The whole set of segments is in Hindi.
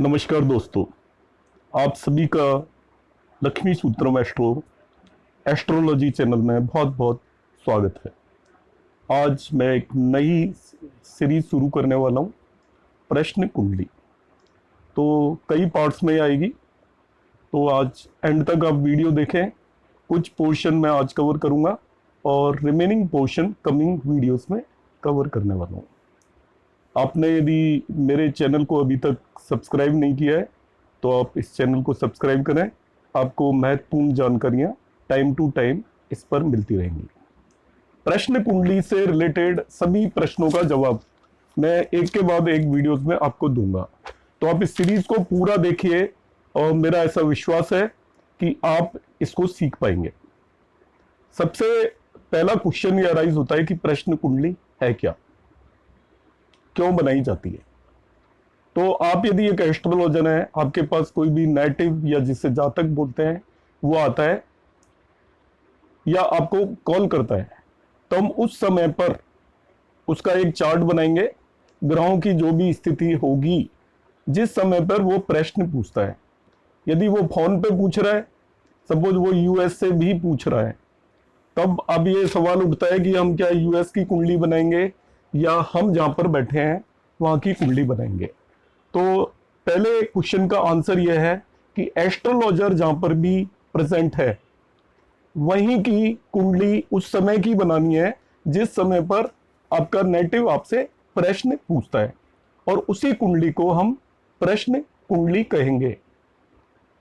नमस्कार दोस्तों, आप सभी का लक्ष्मी सूत्रम एस्ट्रोलॉजी चैनल में बहुत बहुत स्वागत है। आज मैं एक नई सीरीज शुरू करने वाला हूँ, प्रश्न कुंडली। तो कई पार्ट्स में आएगी, तो आज एंड तक आप वीडियो देखें। कुछ पोर्शन मैं आज कवर करूँगा और रिमेनिंग पोर्शन कमिंग वीडियोस में कवर करने वाला हूँ। आपने यदि मेरे चैनल को अभी तक सब्सक्राइब नहीं किया है तो आप इस चैनल को सब्सक्राइब करें। आपको महत्वपूर्ण जानकारियां टाइम टू टाइम इस पर मिलती रहेंगी। प्रश्न कुंडली से रिलेटेड सभी प्रश्नों का जवाब मैं एक के बाद एक वीडियोस में आपको दूंगा। तो आप इस सीरीज को पूरा देखिए और मेरा ऐसा विश्वास है कि आप इसको सीख पाएंगे। सबसे पहला क्वेश्चन ये अराइज होता है कि प्रश्न कुंडली है क्या, क्यों बनाई जाती है। तो आप यदि एक एस्ट्रोलॉजर हैं, आपके पास कोई भी नेटिव या जिसे जातक बोलते हैं वो आता है या आपको कॉल करता है, तो हम उस समय पर उसका एक चार्ट बनाएंगे। ग्रहों की जो भी स्थिति होगी, जिस समय पर वो प्रश्न पूछता है, यदि वो फोन पे पूछ रहा है, सपोज वो यूएस से भी पूछ रहा है, तब अब ये सवाल उठता है कि हम क्या यूएस की कुंडली बनाएंगे या हम जहां पर बैठे हैं वहां की कुंडली बनाएंगे। तो पहले क्वेश्चन का आंसर यह है कि एस्ट्रोलॉजर जहां पर भी प्रेजेंट है वहीं की कुंडली उस समय की बनानी है जिस समय पर आपका नेटिव आपसे प्रश्न पूछता है, और उसी कुंडली को हम प्रश्न कुंडली कहेंगे।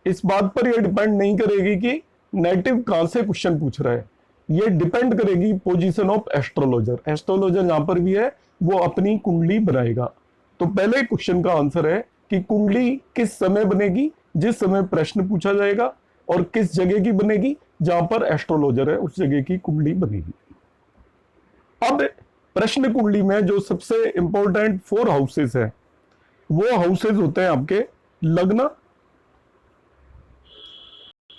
इस बात पर यह डिपेंड नहीं करेगी कि नेटिव कहां से क्वेश्चन पूछ रहा है, ये डिपेंड करेगी पोजीशन ऑफ एस्ट्रोलॉजर। एस्ट्रोलॉजर जहां पर भी है वो अपनी कुंडली बनाएगा। तो पहले क्वेश्चन का आंसर है कि कुंडली किस समय बनेगी, जिस समय प्रश्न पूछा जाएगा, और किस जगह की बनेगी, जहां पर एस्ट्रोलॉजर है उस जगह की कुंडली बनेगी। अब प्रश्न कुंडली में जो सबसे इंपॉर्टेंट 4 हाउसेस है, वो हाउसेस होते हैं आपके लग्न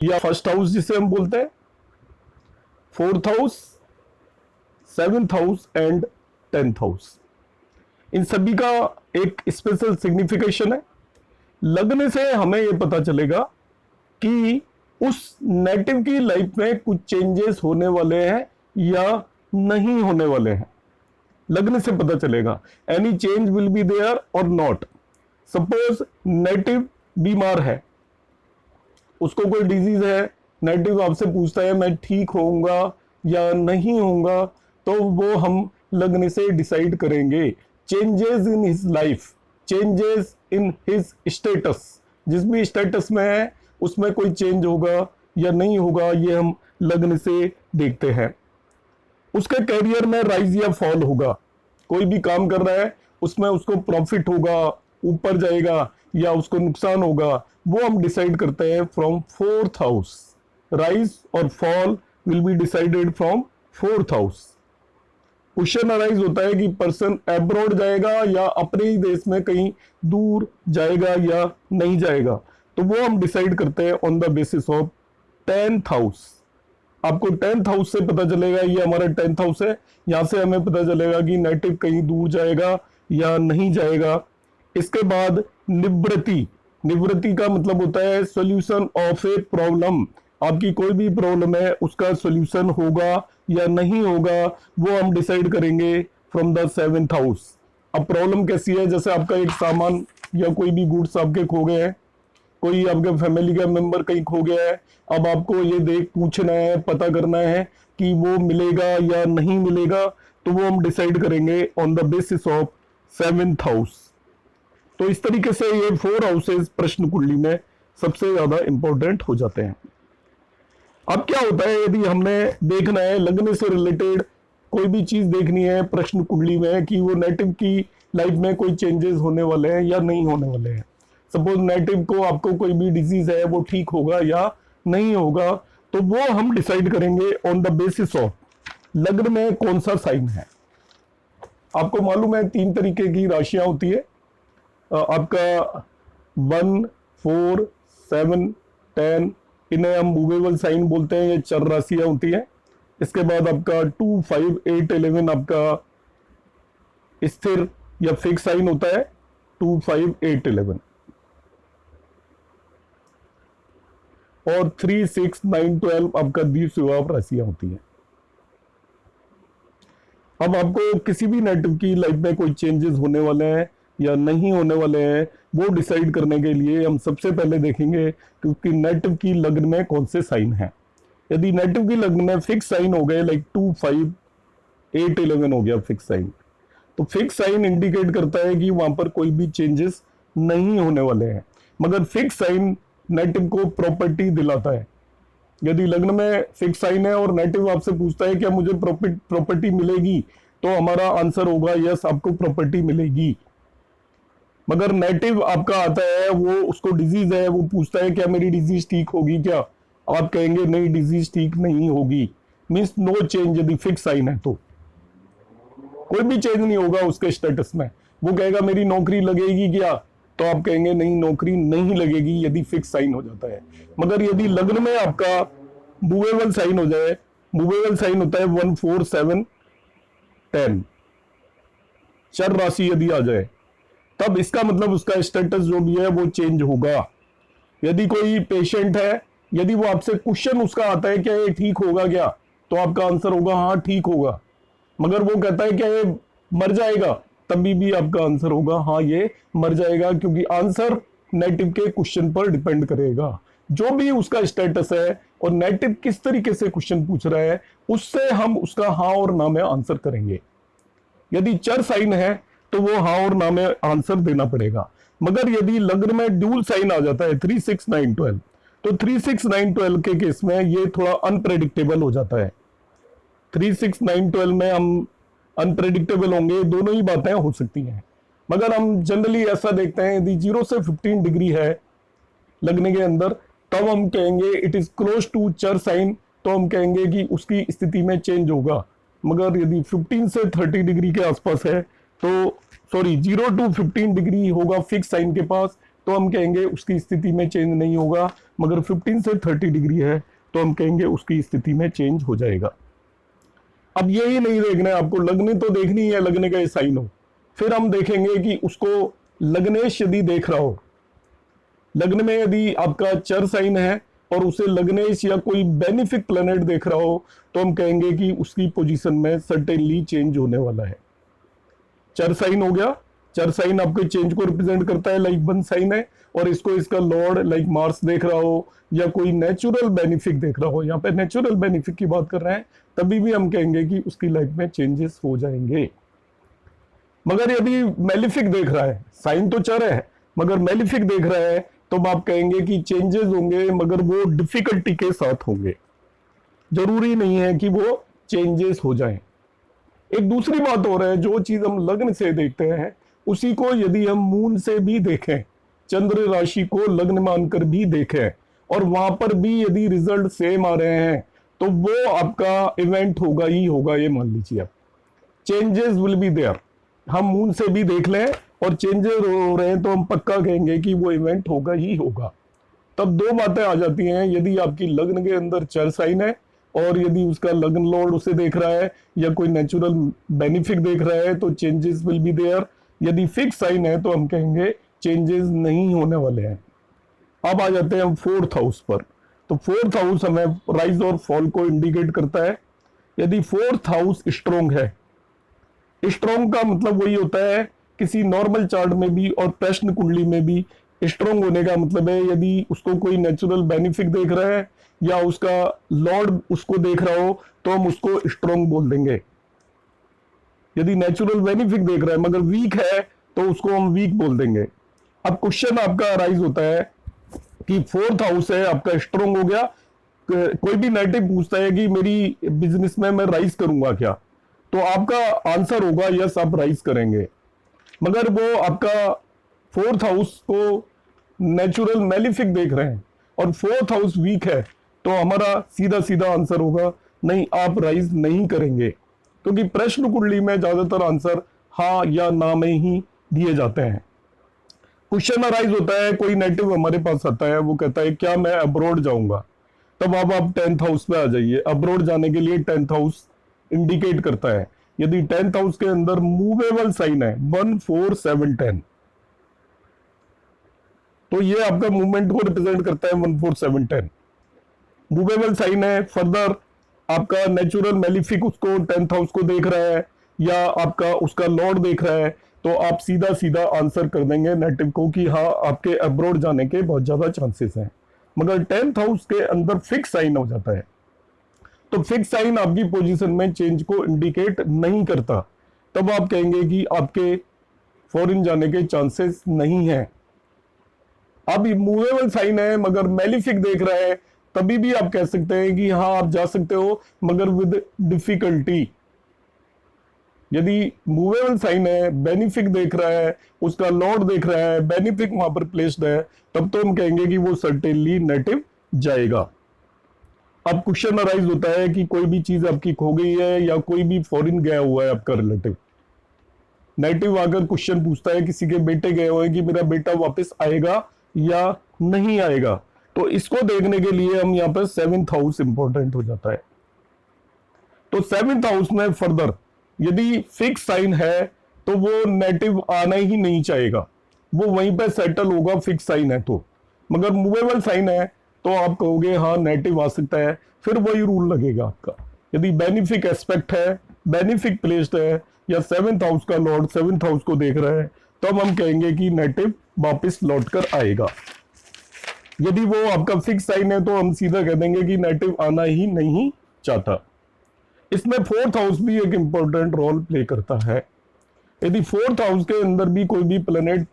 या फर्स्ट हाउस जिसे हम बोलते हैं, 4th house, 7th house and 10th house. इन सभी का एक स्पेशल सिग्निफिकेशन है। लगने से हमें यह पता चलेगा कि उस नेटिव की लाइफ में कुछ चेंजेस होने वाले हैं या नहीं होने वाले हैं। लगने से पता चलेगा any change will be there और नॉट। सपोज नेटिव बीमार है, उसको कोई डिजीज है, नेटिव आपसे पूछता है मैं ठीक होऊंगा या नहीं होऊंगा, तो वो हम लगने से डिसाइड करेंगे। Changes in his life, changes in his status, जिस भी स्टेटस में है उसमें कोई चेंज होगा या नहीं होगा, ये हम लगने से देखते हैं। उसके करियर में राइज या फॉल होगा, कोई भी काम कर रहा है उसमें उसको प्रॉफिट होगा, ऊपर जाएगा या उसको नुकसान होगा, वो हम डिसाइड करते हैं फ्रॉम 4th हाउस। राइज और fall will be decided from 4th house. Question arise होता है कि पर्सन अब्रॉड जाएगा या अपने ही देश में कहीं दूर जाएगा या नहीं जाएगा, तो वो हम डिसाइड करते हैं on the basis of 10th house. आपको 10th हाउस से पता चलेगा, ये हमारा 10th हाउस है, यहां से हमें पता चलेगा कि नेटिव कहीं दूर जाएगा या नहीं जाएगा। इसके बाद निवृत्ति, निवृत्ति का मतलब होता है सॉल्यूशन ऑफ ए प्रॉब्लम। आपकी कोई भी प्रॉब्लम है उसका सॉल्यूशन होगा या नहीं होगा, वो हम डिसाइड करेंगे फ्रॉम द 7th हाउस। अब प्रॉब्लम कैसी है, जैसे आपका एक सामान या कोई भी गुड्स आपके खो गए हैं, कोई आपके फैमिली का मेंबर कहीं खो गया है, अब आपको ये देख पूछना है, पता करना है कि वो मिलेगा या नहीं मिलेगा, तो वो हम डिसाइड करेंगे on the basis of 7th house. तो इस तरीके से ये 4 हाउसेस प्रश्न कुंडली में सबसे ज्यादा इंपॉर्टेंट हो जाते हैं। अब क्या होता है, यदि हमने देखना है लगने से रिलेटेड कोई भी चीज देखनी है प्रश्न कुंडली में कि वो नेटिव की लाइफ में कोई चेंजेस होने वाले हैं या नहीं होने वाले हैं। सपोज नेटिव को आपको कोई भी डिजीज है वो ठीक होगा या नहीं होगा, तो वो हम डिसाइड करेंगे ऑन द बेसिस ऑफ लग्न में कौन सा साइन है। आपको मालूम है 3 तरीके की राशियां होती है, आपका 1, 4, 7, 10, इन्हें हम मूवेबल साइन बोलते हैं, ये चर राशियां होती हैं। इसके बाद आपका 2, 5, 8, 11 आपका स्थिर या फिक्स साइन होता है, 2, 5, 8, 11। और 3, 6, 9, 12 आपका द्विस्वभाव राशियां होती हैं। अब आपको किसी भी नेटिव की लाइफ में कोई चेंजेस होने वाले हैं या नहीं होने वाले हैं, वो डिसाइड करने के लिए हम सबसे पहले देखेंगे कि नेटिव की लग्न में कौन से साइन हैं। यदि नेटिव की लग्न में फिक्स साइन हो गए, लाइक 2, 5, 8, 11 हो गया फिक्स साइन, तो फिक्स साइन इंडिकेट करता है कि वहां पर कोई भी चेंजेस नहीं होने वाले हैं। मगर फिक्स साइन नेटिव को प्रॉपर्टी दिलाता है। यदि लग्न में फिक्स साइन है और नेटिव आपसे पूछता है क्या मुझे प्रॉपर्टी मिलेगी, तो हमारा आंसर होगा यस, आपको प्रॉपर्टी मिलेगी। मगर नेटिव आपका आता है, वो उसको डिजीज है, वो पूछता है क्या मेरी डिजीज ठीक होगी क्या, आप कहेंगे नहीं डिजीज ठीक नहीं होगी, मीन्स नो चेंज। यदि फिक्स साइन है तो कोई भी चेंज नहीं होगा उसके स्टेटस में। वो कहेगा मेरी नौकरी लगेगी क्या, तो आप कहेंगे नहीं नौकरी नहीं लगेगी, यदि फिक्स साइन हो जाता है। मगर यदि लग्न में आपका मूवेबल साइन हो जाए, मूवेबल साइन होता है 1, 4, 7, 10, चर राशि यदि आ जाए, तब इसका मतलब उसका स्टेटस जो भी है वो चेंज होगा। यदि कोई पेशेंट है, यदि वो आपसे क्वेश्चन उसका आता है क्या ये ठीक होगा क्या, तो आपका आंसर होगा हाँ ठीक होगा। मगर वो कहता है क्या ये मर जाएगा, तभी भी आपका आंसर होगा हाँ ये मर जाएगा, क्योंकि आंसर नेटिव के क्वेश्चन पर डिपेंड करेगा। जो भी उसका स्टेटस है और नेटिव किस तरीके से क्वेश्चन पूछ रहा है, उससे हम उसका हाँ और ना में आंसर करेंगे। यदि चर साइन है तो वो हाँ और ना में आंसर देना पड़ेगा। मगर यदि लग्न में ड्यूल साइन आ जाता है 3, 6, 9, 12, तो 3, 6, 9, 12 के केस में ये थोड़ा अनप्रेडिक्टेबल हो जाता है। 3, 6, 9, 12 में हम अनप्रेडिक्टेबल होंगे, दोनों ही बातें हो सकती हैं। मगर हम जनरली ऐसा देखते हैं यदि 0 से 15 डिग्री है लगने के अंदर, तब हम कहेंगे इट इज क्लोज टू चर साइन, तो हम कहेंगे कि उसकी स्थिति में चेंज होगा। मगर यदि 15 से 30 डिग्री के आसपास है, तो सॉरी 0 to 15 डिग्री होगा फिक्स साइन के पास, तो हम कहेंगे उसकी स्थिति में चेंज नहीं होगा। मगर 15 से 30 डिग्री है तो हम कहेंगे उसकी स्थिति में चेंज हो जाएगा। अब यही नहीं देखना है आपको, लगने तो देखनी है, लगने का ये साइन हो। फिर हम देखेंगे कि उसको लग्नेश यदि देख रहा हो, लग्न में यदि आपका चर साइन है और उसे लग्नेश या कोई बेनिफिक प्लैनेट देख रहा हो, तो हम कहेंगे कि उसकी पोजीशन में सर्टेनली चेंज होने वाला है। चर साइन हो गया, चर साइन आपके चेंज को रिप्रेजेंट करता है, लाइक 1 साइन है और इसको इसका लॉर्ड लाइक मार्स देख रहा हो या कोई नेचुरल बेनिफिक देख रहा हो, यहाँ पे नेचुरल बेनिफिक की बात कर रहे हैं, तभी भी हम कहेंगे कि उसकी लाइफ में चेंजेस हो जाएंगे। मगर यदि मेलिफिक देख रहा है, साइन तो चर है मगर मेलिफिक देख रहा है, तो आप कहेंगे कि चेंजेस होंगे, मगर वो डिफिकल्टी के साथ होंगे। जरूरी नहीं है कि वो चेंजेस हो जाएं। एक दूसरी बात और है, जो चीज हम लग्न से देखते हैं उसी को यदि हम मून से भी देखें, चंद्र राशि को लग्न मानकर भी देखें, और वहां पर भी यदि रिजल्ट सेम आ रहे हैं, तो वो आपका इवेंट होगा ही होगा, ये मान लीजिए आप। Changes will be there. हम मून से भी देख लें और चेंजेस हो रहे हैं तो हम पक्का कहेंगे कि वो इवेंट होगा ही होगा। तब दो बातें आ जाती हैं, यदि आपकी लग्न के अंदर चर साइन है और यदि उसका लग्न लॉर्ड उसे देख रहा है या कोई नेचुरल बेनिफिक देख रहा है, तो चेंजेस विल बी देयर। यदि फिक्स साइन है तो हम कहेंगे चेंजेस नहीं होने वाले हैं। अब आ जाते हैं हम 4th हाउस पर। तो 4th हाउस हमें राइज और फॉल को इंडिकेट करता है। यदि 4th हाउस स्ट्रोंग है, स्ट्रोंग का मतलब वही होता है किसी नॉर्मल चार्ट में भी और प्रश्न कुंडली में भी स्ट्रोंग होने का मतलब है यदि उसको कोई नेचुरल बेनिफिट देख रहा है या उसका लॉर्ड उसको देख रहा हो, तो हम उसको स्ट्रोंग बोल देंगे। यदि नेचुरल बेनिफिट देख रहा है मगर वीक है, तो उसको हम वीक बोल देंगे। अब क्वेश्चन आपका राइज होता है कि 4th हाउस है आपका स्ट्रोंग हो गया, कोई भी नेटिव पूछता है कि मेरी बिजनेस में मैं राइज करूंगा क्या, तो आपका आंसर होगा यस आप राइज करेंगे। मगर वो आपका 4th हाउस को नेचुरल मेलिफिक देख रहे हैं और 4th हाउस वीक है, तो हमारा सीधा सीधा आंसर होगा नहीं आप राइज नहीं करेंगे, क्योंकि प्रश्न कुंडली में ज्यादातर आंसर हाँ या ना में ही दिए जाते हैं। क्वेश्चन अराइज होता है, कोई नेटिव हमारे पास आता है, वो कहता है क्या मैं अब्रॉड जाऊंगा, तब अब आप 10th हाउस पे आ जाइए। अब्रॉड जाने के लिए 10th हाउस इंडिकेट करता है। यदि 10th हाउस के अंदर मूवेबल साइन है 1, 4, 7, 10, तो ये आपका मूवमेंट को रिप्रेजेंट करता है 1, 4, 7, 10। मूवेबल साइन है, फर्दर आपका नेचुरल मेलिफिक उसको 10th हाउस को देख रहा है या आपका उसका लॉर्ड देख रहा है, तो आप सीधा सीधा आंसर कर देंगे नेटिव को कि हाँ आपके अब्रॉड जाने के बहुत ज्यादा चांसेस हैं। मगर 10th हाउस के अंदर फिक्स साइन हो जाता है, तो फिक्स साइन आपकी पोजीशन में चेंज को इंडिकेट नहीं करता, तब आप कहेंगे कि आपके फॉरेन जाने के चांसेस नहीं है। अब मूवेबल साइन है मगर मेलिफिक देख रहा है, तभी भी आप कह सकते हैं कि हाँ आप जा सकते हो मगर विद डिफिकल्टी। यदि मूवेबल साइन है, बेनिफिक देख रहा है, उसका लॉर्ड देख रहा है, बेनिफिक वहां पर प्लेस्ड है, तब तो हम कहेंगे कि वो सर्टेनली नेटिव जाएगा। अब क्वेश्चन अराइज होता है कि कोई भी चीज आपकी खो गई है या कोई भी फॉरेन गया हुआ है आपका रिलेटिव, नेटिव आकर क्वेश्चन पूछता है किसी के बेटे गए हुए हैं कि मेरा बेटा वापस आएगा या नहीं आएगा, तो इसको देखने के लिए हम यहाँ पर 7th हाउस इंपॉर्टेंट हो जाता है। तो 7th हाउस में फर्दर यदि फिक्स साइन है तो वो नेटिव आना ही नहीं चाहेगा, वो वहीं पे सेटल होगा फिक्स साइन है तो। मगर मूवेबल साइन है तो आप कहोगे हाँ नेटिव आ सकता है, फिर वही रूल लगेगा आपका। यदि बेनिफिक एस्पेक्ट है, बेनिफिक प्लेस्ड है या 7th हाउस का लॉर्ड 7th हाउस को देख रहा है, तब हम कहेंगे कि नेटिव वापस लौट कर आएगा। यदि वो आपका फिक्स साइन है तो हम सीधा कह देंगे कि नेटिव आना ही नहीं चाहता। इसमें 4th हाउस भी एक इंपॉर्टेंट रोल प्ले करता है। यदि 4th हाउस के अंदर भी कोई भी प्लेनेट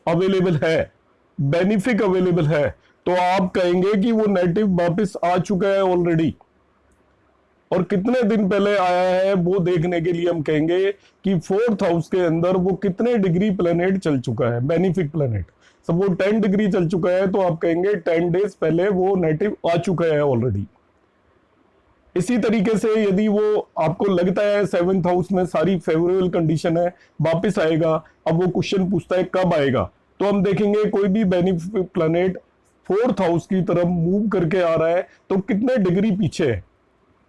अवेलेबल है, बेनिफिक अवेलेबल है, तो आप कहेंगे कि वो नेटिव वापस आ चुका है ऑलरेडी, और कितने दिन पहले आया है वो देखने के लिए हम कहेंगे कि 4th हाउस के अंदर वो कितने डिग्री प्लेनेट चल चुका है, बेनिफिक प्लेनेट। सब वो 10 डिग्री चल चुका है तो आप कहेंगे 10 डेज पहले वो नेटिव आ चुका है ऑलरेडी। इसी तरीके से यदि वो आपको लगता है 7th हाउस में सारी फेवरेबल कंडीशन है, वापस आएगा, अब वो क्वेश्चन पूछता है कब आएगा, तो हम देखेंगे कोई भी बेनिफिक प्लैनेट 4th हाउस की तरफ मूव करके आ रहा है तो कितने डिग्री पीछे है,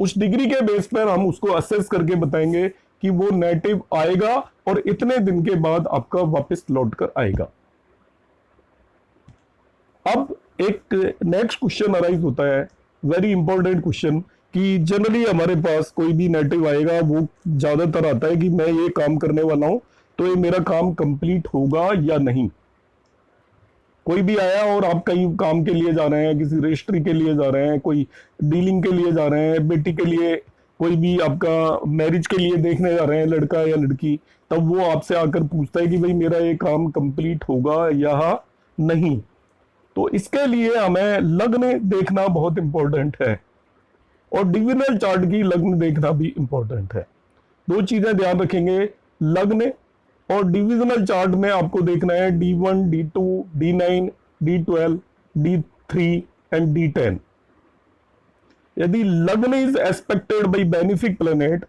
उस डिग्री के बेस पर हम उसको असेस करके बताएंगे कि वो नेटिव आएगा और इतने दिन के बाद आपका वापस लौट कर आएगा। अब एक नेक्स्ट क्वेश्चन अराइज होता है, वेरी इंपॉर्टेंट क्वेश्चन, कि जनरली हमारे पास कोई भी नेटिव आएगा वो ज्यादातर आता है कि मैं ये काम करने वाला हूं तो ये मेरा काम कंप्लीट होगा या नहीं। कोई भी आया और आप कहीं काम के लिए जा रहे हैं, किसी रजिस्ट्री के लिए जा रहे हैं, कोई डीलिंग के लिए जा रहे हैं, बेटी के लिए, कोई भी आपका मैरिज के लिए देखने जा रहे हैं लड़का या लड़की, तब वो आपसे आकर पूछता है कि भाई मेरा ये काम कंप्लीट होगा या नहीं। तो इसके लिए हमें लग्न देखना बहुत इंपॉर्टेंट है और डिविजनल चार्ट की लग्न देखना भी इंपॉर्टेंट है। दो चीजें ध्यान रखेंगे, लग्न और डिविजनल चार्ट में आपको देखना है D1, D2, D9, D12, D3 and D10। यदि lagna is aspected by benefic planet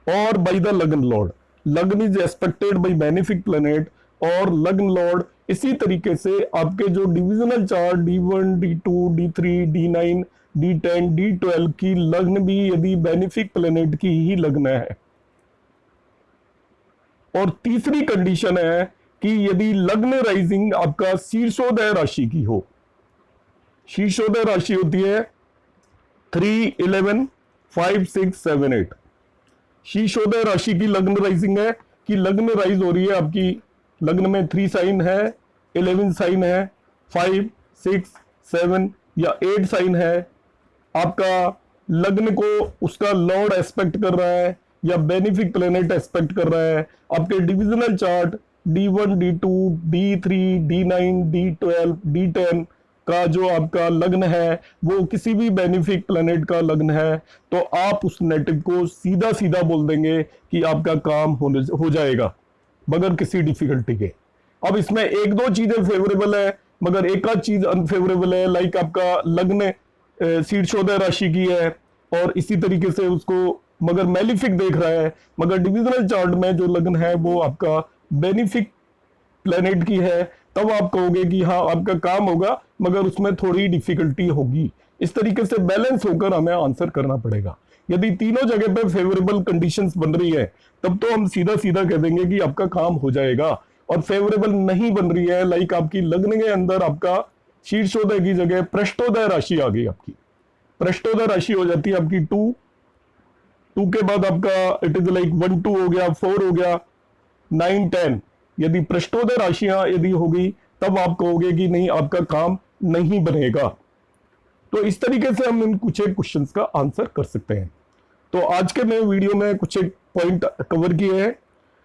और by the lagna lord, lagna is aspected by benefic planet और लग्न लॉर्ड, इसी तरीके से आपके जो divisional chart D1, D2, D3, D9, D10, D12 की लग्न भी यदि बेनिफिक प्लैनेट की ही लग्न है। और तीसरी कंडीशन है कि यदि लग्न राइजिंग आपका शीर्षोदय राशि की हो, शीर्षोदय राशि होती है 3, 11, 5, 6, 7, 8। शीर्षोदय राशि की लग्न राइजिंग है कि लग्न राइज हो रही है आपकी, लग्न में 3 साइन है, 11 साइन है, 5, 6, 7 या 8 साइन है, आपका लग्न को उसका लॉर्ड एस्पेक्ट कर रहा है या बेनिफिक प्लैनेट एस्पेक्ट कर रहा है, आपके divisional chart D1, D2, D3, D9, D12, D10 का जो आपका लग्न है वो किसी भी बेनिफिक प्लैनेट का लग्न है, तो आप उस नेटिव को सीधा सीधा बोल देंगे कि आपका काम हो जाएगा बगैर किसी डिफिकल्टी के। अब इसमें एक दो चीजें फेवरेबल है मगर एक आध चीज अनफेवरेबल है, लाइक आपका लग्न शीर्षोदय राशि की है और इसी तरीके से उसको मगर मेलिफिक देख रहा है, मगर डिविजनल चार्ट में जो लग्न है वो आपका बेनिफिक प्लैनेट की है, तब आप कहोगे कि हाँ आपका काम होगा मगर उसमें थोड़ी डिफिकल्टी होगी। इस तरीके से बैलेंस होकर हमें आंसर करना पड़ेगा। यदि तीनों जगह पे फेवरेबल कंडीशंस बन रही है तब तो हम सीधा सीधा कह देंगे कि आपका काम हो जाएगा, और फेवरेबल नहीं बन रही है, लाइक आपकी लग्न के अंदर आपका शीर्षोदय की जगह पृष्ठोदय राशि आ गई आपकी। पृष्ठोदय राशि हो जाती है आपकी 2 के बाद आपका इट इज लाइक 1 2 हो गया, 4 हो गया, 9 10। यदि पृष्ठोदय राशियां यदि होगी तब आप कहोगे कि नहीं आपका काम नहीं बनेगा। तो इस तरीके से हम इन कुछ एक क्वेश्चंस का आंसर कर सकते हैं। तो आज के नए वीडियो में कुछ एक पॉइंट कवर किए हैं।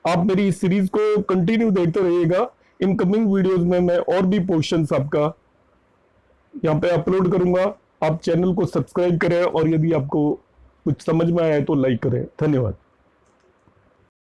आप मेरी इस सीरीज को कंटिन्यू देखते रहिएगा। इन कमिंग वीडियोस में मैं और भी क्वेश्चंस आपका यहाँ पे अपलोड करूंगा। आप चैनल को सब्सक्राइब करें और यदि आपको कुछ समझ में आया तो लाइक करें। धन्यवाद।